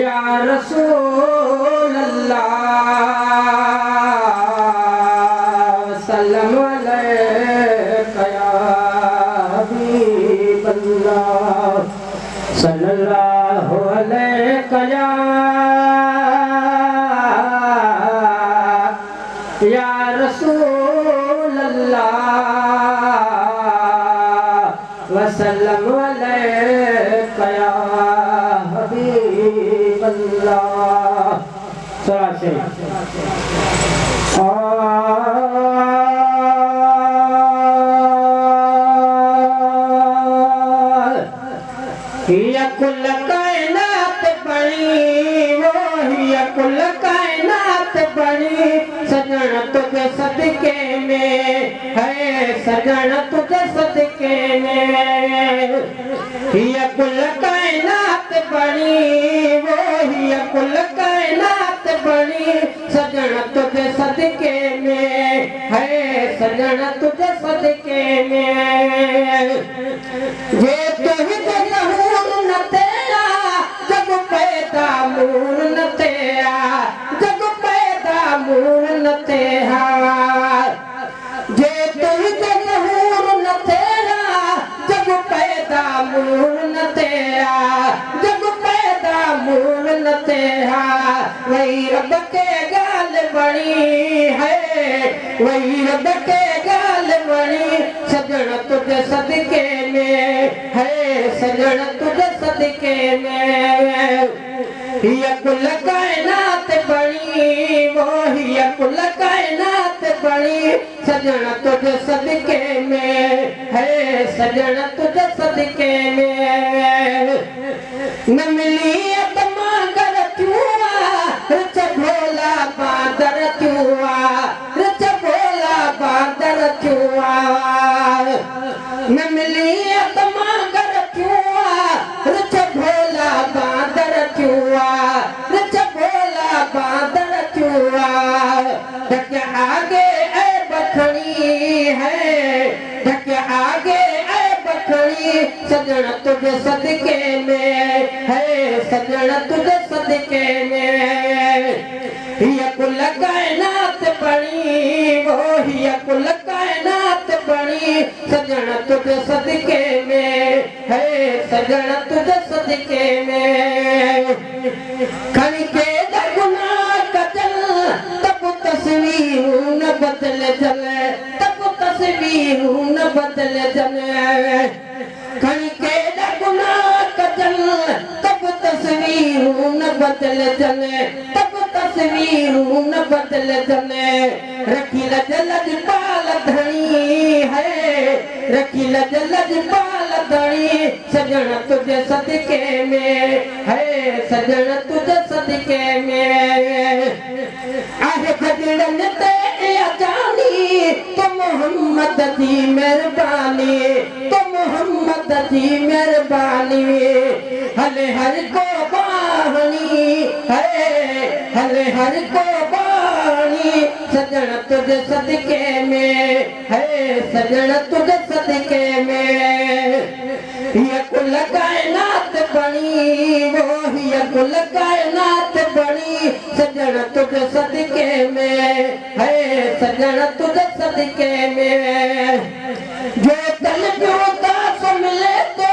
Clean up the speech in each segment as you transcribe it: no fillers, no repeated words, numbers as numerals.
या रसूल अल्लाह सल्लम अलैका या हबीब अल्लाह सल्लल्लाहु अलैका या रसूल अल्लाह वसल्लम अलैका या हबीब अल्लाह। थोड़ा से हिया कुल कायनात बनी वो हिया कुल कायनात बनी सजन तुझे सदके में है सजन तुझे सदके में हिया कुल कायनात बनी वो हिया कुल कायनात बनी सजन तुझे सदके में है सजन तुझे सदके में ये तो ही न तेरा जग पैदा मूर न तेरा जग पैदा मूर न तेरा जे तुझ जहूर न तेरा जग पैदा मूर न तेरा जग पैदा मूर न तेरा वही रब के गाल बनी है वही रब के गाल बनी सजन तुझे सदके में है सजन तुझे सदके में हिया कुल कायनात बनी वो हिया कुल कायनात बनी सजन तुझे सदके में है सजन तुझे सदके में न मिली अतमा गर चुआ रच भोला बादर चुआ रच भोला बादर चुआ न मिली अतमा गर चुआ रच भोला बादर चुआ रच भोला बादर चुआ ढक आगे ऐ बखड़ी है ढक आगे ऐ बखड़ी सजन तुझे सदके में है सजन तुझे सदके में हिया कुल कायनात बनी वो हिया कुल कायनात बनी सजन तुझे सदके में है सजन तुझे सदके में खन के गुना कतल तब तस्वीर न बदल चले तब तस्वीर न बदल चले खन के गुना कतल तब तस्वीर न बदल चले तब तस्वीर न बदल चले रखी लज पाल धनी है रखी लज पाल धनी सजन तुझे सदके में है सजन तुझे सदके में आहे खजड़न ते अजानी तो मोहम्मद जी मेहरबानी तो मोहम्मद जी मेहरबानी हले हर को बाहनी है हले हर को बानी सजन तुझे सदके में है सजन तुझे सदके में हिया कुल कायनात बनी वो हिया कुल कायनात बनी सजन तुझे सदके में है सजन तुझे सदके में जो तल जोता मिले तो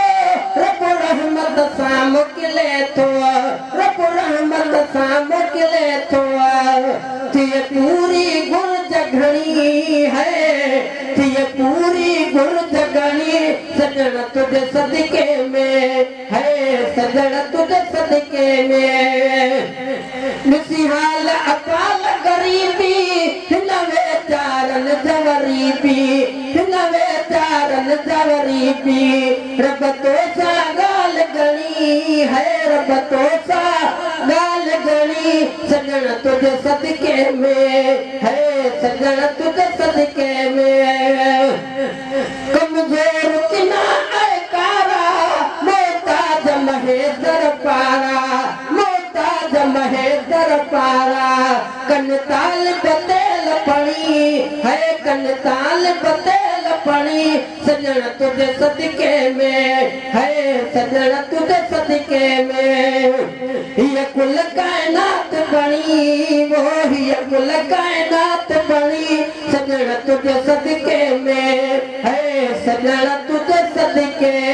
रब रहमत सा मुकले तो रब रहमत सा मुकले तो ये पूरी गुण जगनी है ये पूरी गुण जगनी सजन तुझे सदके में है सजन तुझे सदके में मिसिहाल अकाल गरीबी नवे चारन जवरीबी नवे चारन जवरीबी रब तो सा गाल गणी है रब तो सा गाल गणी सजन तुझे सदके में है सजन तुझे सदके में कमजोर किना कारा मोहताज महेंद्र पारा मोहताज महेंद्र पारा कन ताल बतेल पड़ी है कन ताल बतेल पड़ी सजन तुझे सदके में है सजन तुझे सदके में ये कुल कायनात बनी वो ये कुल कायनात बनी सजन तुझे सदके में है सजन तुझे सदके